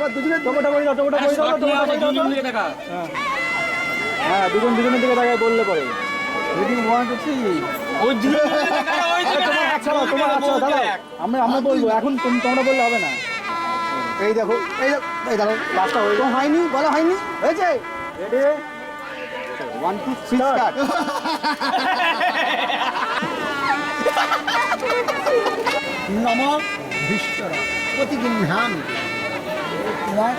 এবার দুজনে টমেটো করে দাও, টমেটো করে দাও, টমেটো করে দাও। হ্যাঁ, দুজন দুজনের দিকে তাকায় বললে পরে। রেডি 1 2 3। ওই দিকে তাকাও, ওই দিকে তোমার আচ্ছা দাদা, আমরা বলবো, এখন তোমরা বললে হবে না। এই দেখো, এই দেখো, কাজটা হয়নি, বলা হয়নি, হয়েছে। Ready 1 2 3 start. নম বিশ্বর প্রতিদিন ধ্যান তোমার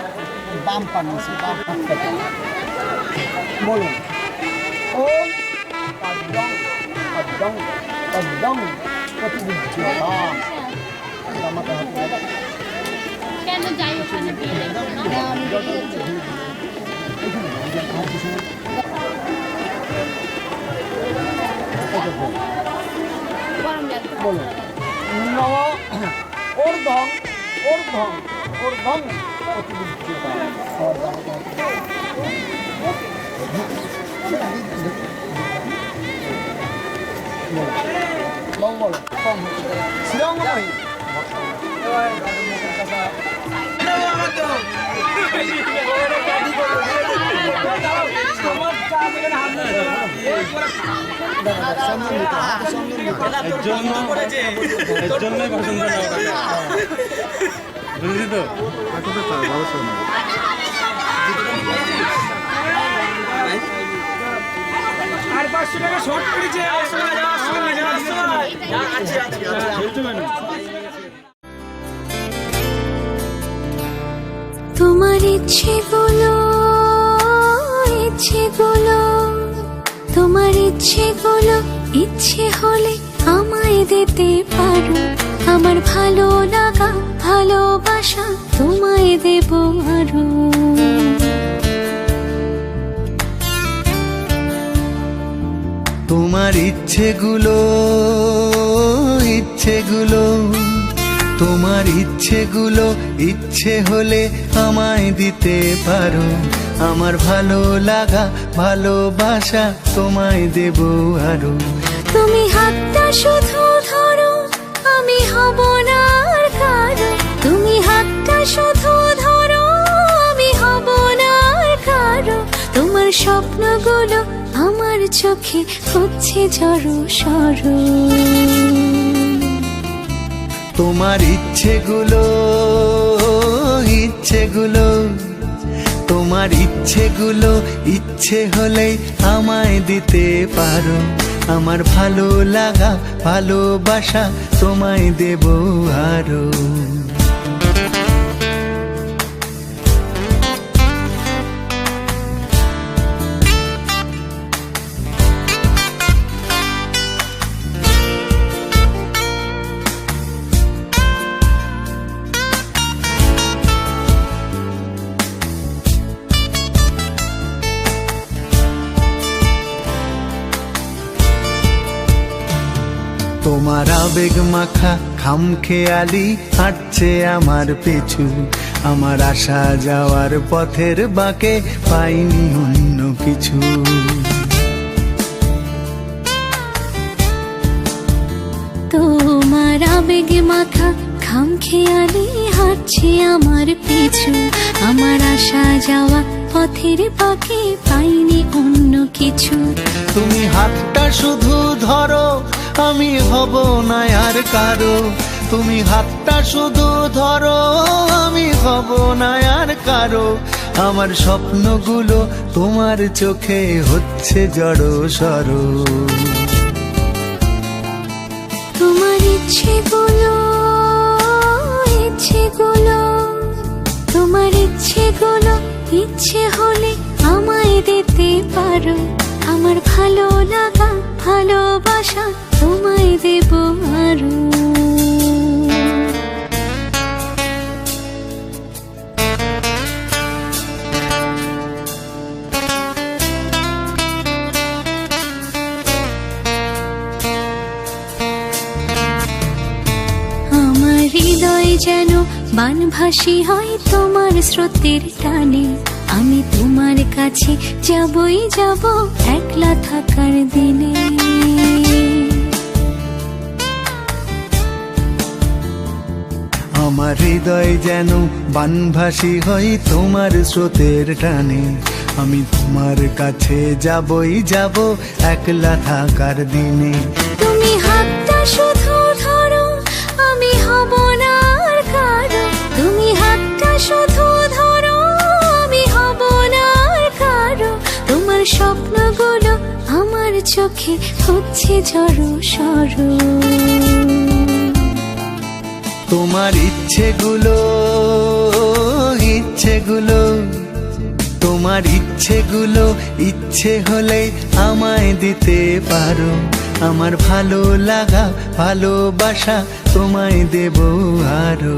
বাম পানি বাম হাতটা বলুন ওম পদ্মং পদ্মং পদ্মং প্রতিদিন ধ্যান আমাকে হাতে কেন যাই ওখানে দিয়ে বলুন নম ঊর্ধ্বং ঊর্ধ্বং ঊর্ধ্বং প্রতিদিন বলো শ্রীরঙ্গময়ী বুঝলি তো? আর 500 টাকা শর্ট করেছে। তোমার ইচ্ছেগুলো তোমার ইচ্ছেগুলো ইচ্ছে হলে আমায় দিতে পারো। আমার ভালো লাগা ভালোবাসা তোমায় দেব আরো। তোমার ইচ্ছেগুলো তোমার ইচ্ছেগুলো ইচ্ছে হলে আমায় দিতে পারো। আমার ভালো লাগা ভালোবাসা তোমায় দেব আরো। তুমি হাতটা শুধু ধরো, আমি হব না আর কারো। তুমি হাতটা শুধু ধরো, আমি হব না আর কারো। তোমার স্বপ্নগুলো আমার চোখে হচ্ছে জড়ো সরো। তোমার ইচ্ছেগুলো তোমার ইচ্ছেগুলো ইচ্ছে হলে আমায় দিতে পারো। আমার ভালো লাগা ভালোবাসা তোমায় দেব আরো। তোমার আবেগ মাখা খামখেয়ালি হাঁটছে আমার পিছু। আমার আসা যাওয়ার পথের বাঁকে পাইনি অন্য কিছু। তোমার আবেগ মাখা খামখেয়ালি হাঁটছে আমার পিছু। আমার আসা যাওয়া পথের বাঁকে পাইনি অন্য কিছু। তুমি হাতটা শুধু ধরো, আমি হব না আর কারো। তুমি হাতটা শুধু ধরো, আমি হব না আর কারো। আমার স্বপ্নগুলো তোমার চোখে হচ্ছে জড়ো সরো। তোমার ইচ্ছেগুলো তোমার ইচ্ছেগুলো ইচ্ছে হলে আমায় দিতে পারো। আমার ভালো লাগা ভালোবাসা তোমায় দেব আরো। আমার হৃদয় যেন বানভাসী হয় তোমার স্রোতের টানে। আমি তোমার কাছে যাবই যাব একলা থাকার দিনে। আমার হৃদয় যেন বানভাসী হয় তোমার স্রোতের টানে, আমি তোমার কাছে যাবই যাব একলা থাকার দিনে। তুমি হাতটা শুধু ধরো, আমি হব না আর কারো। তুমি হাতটা শুধু ধরো, আমি হব না আর কারো। তোমার স্বপ্নগুলো আমার চোখে হচ্ছে ঝড়ো সরো। তোমার ইচ্ছেগুলো তোমার ইচ্ছেগুলো ইচ্ছে হলে আমায় দিতে পারো। আমার ভালো লাগা ভালোবাসা তোমায় দেব আরো।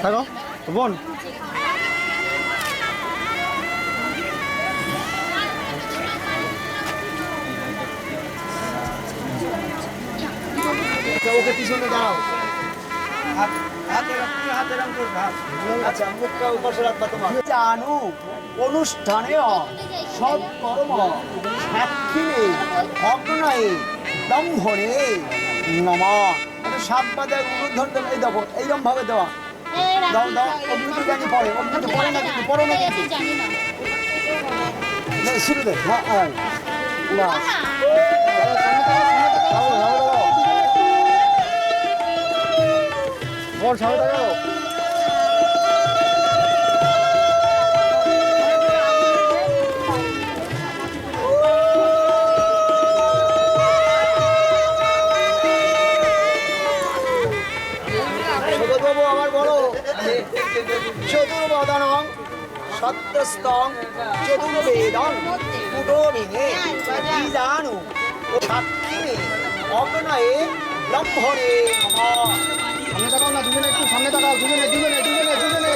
থাকো বোন। ওকে পিছনে দাঁড়াও। আচ্ছা মুখটা উপাসে রাখবা তোমার। জানো অনুষ্ঠানে সৎকর্ম সাক্ষিণে অগ্নয়ে দম্ভনে নমঃ। সাত বাজার উদ্বোধন দেবে। এই দেখো এইরকম ভাবে দেওয়া। দাও দাও অগ্নিতে জানি পড়ে, অগ্নিতে পড়ে না কিন্তু, পড়ো না কিন্তু। জানি না শুরু দে। হ্যাঁ হ্যাঁ না বোন সামনে থাকো। বাবু আমার বড় চতুর্বদনং সত্যস্তং চতুর্বেদং কুটোবিনে বীজাণু সাক্ষিণে অগ্নয়ে ব্রহ্মণে নমঃ। সামনে তাকাও না, দুজনে একটু সামনে তাকাও, দুজনে দুজনে দুজনে দুজনে।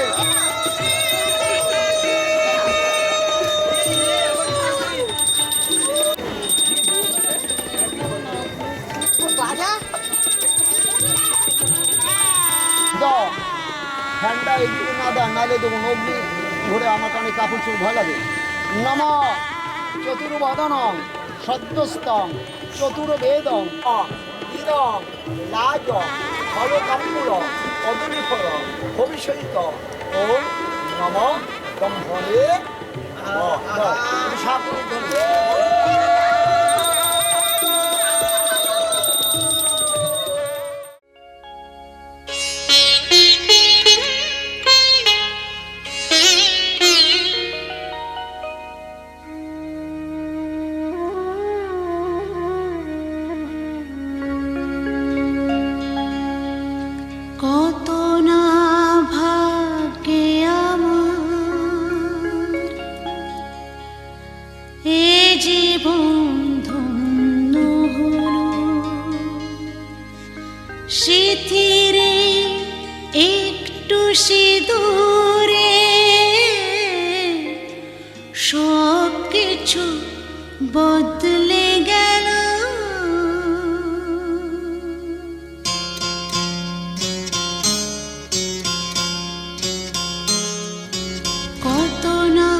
দাও ঠান্ডা একটু না দেন, নাহলে দেবো অগ্নি ধরে আমার কানে কাপড় চোখ ভয় লাগে। নমঃ চতুর্বদনং সদ্যস্তং চতুর্বেদং ইদং লাজ ফলকাম্বুল কদলীফল ভবিষ্যত ওম নমঃ ব্রহ্মণে নমঃ। সাপুরে ধরে কত না ভাগ্যে আমার এ জীবন ধন্য হলো। স্মৃতিরে একটু সিঁদুরে সব কিছু বদলে গেল। কত না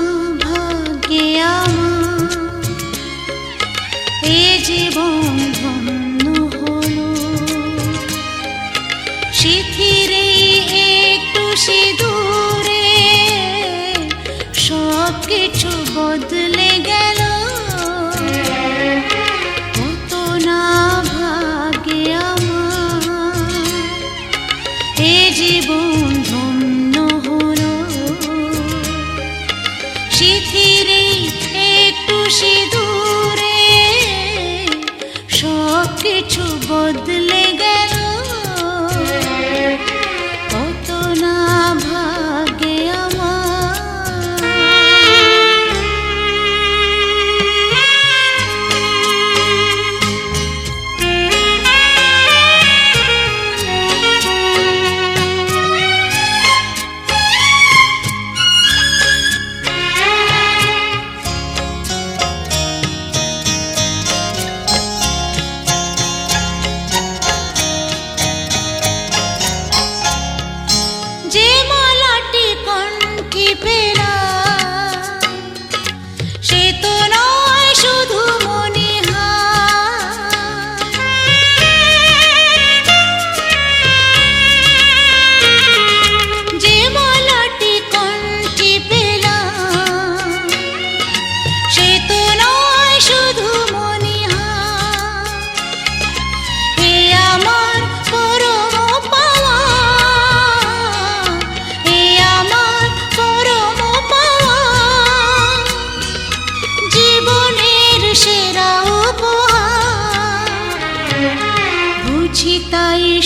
ভাগ্যে আমার এ জীবন ধন্য হলো। শিথিরে একটু সিঁদুরে সব কিছু বদলে গেল। কত না ভাগ্যে আমার এ জীবন ধন্য হলো। শিথিরে একটু সিঁদুরে সব কিছু বদলে গেল। কত না ভাগ্যে আমার।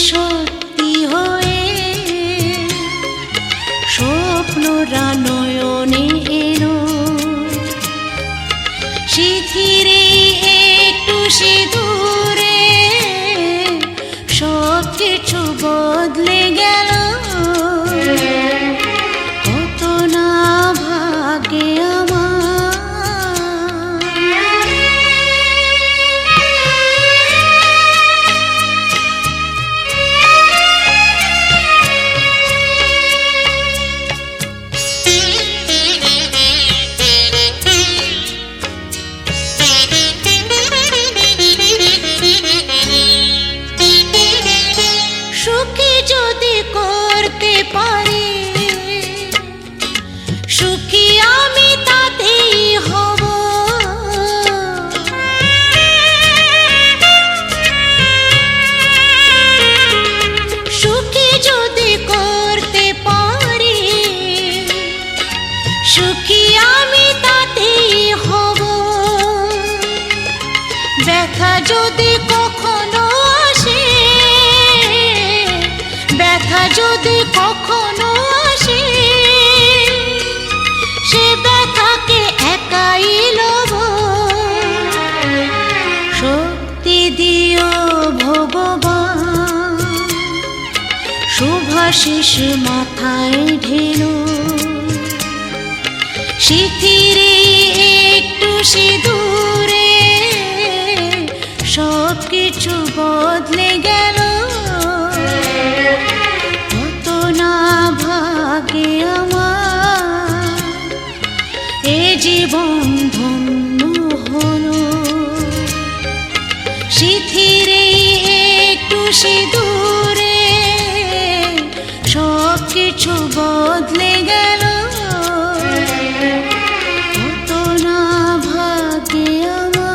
সত্যি হয়ে স্বপ্নরা নয়নে এলো শিথিরে একটু সিঁদুরে সব কিছু বদলে গেল কত না ভাগ্যে আমার সুখী যদি করতে পারি সুখী আমি তাতেই হব সুখী যদি করতে পারি সুখী আমি তাতেই হব ব্যথা যদি কখনো আসে ব্যথা যদি কখনো আসে সে ব্যথাকে একাই লব শক্তি দিও ভগবান শুভাশিস মাথায় ঢেলো শিথিরে একটু সিঁদুরে সব কিছু বদলে গেল কত না ভাগ্যে আমার এ জীবন ধন্য হলো শিথিরে একটু সিঁদুরে সব কিছু বদলে গেল কত না ভাগ্যে আমার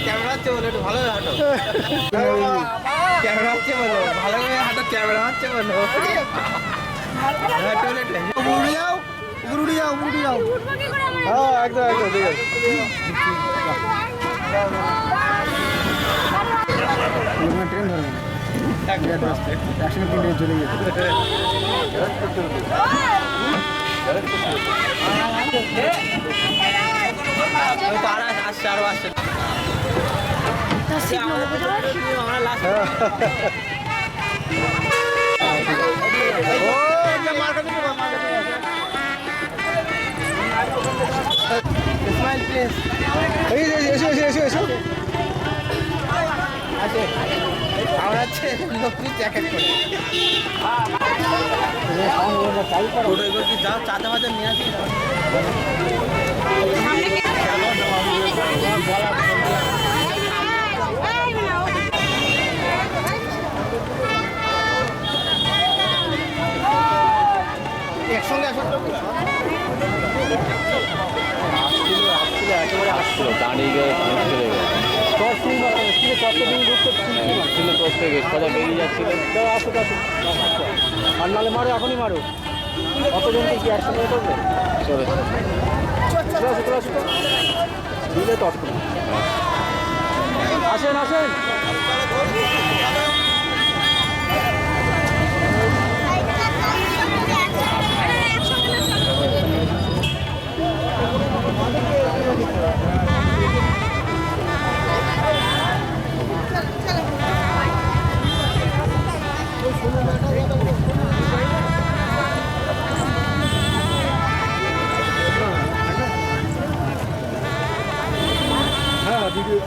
ক্যামেরা হচ্ছে বলো একটু ভালো হাঁটো ক্যামেরা হচ্ছে বলো ভালো করে হাঁটো ক্যামেরা হচ্ছে বলো উড়ে যাও উড়ে যাও উড়ে যাও হ্যাঁ একদম একদম ঠিক আছে ট্রেন ধরবে একসঙ্গে তিন ট্রেন চলে গেছে আসছে আরো আসছে আমরা লাস্ট স্মাইল প্লিজ এই যে এসো এসো এসো এসো আছে আমরা হচ্ছে লোক জ্যাকেট করে যাও চাঁদা মাঝে নিয়ে আসি একসঙ্গে আসো একেবারে আসছিল দাঁড়িয়ে গিয়ে চলে গেল ছিল তোর থেকে সোজা বেরিয়ে যাচ্ছিল আসো আসো আর নাহলে মারো এখনই মারো কতজনকে কি একসঙ্গে করবে চলে চলে আসো চলে আসো তো দিলে তো অসুবিধা আসেন আসেন হ্যাঁ ভিডিও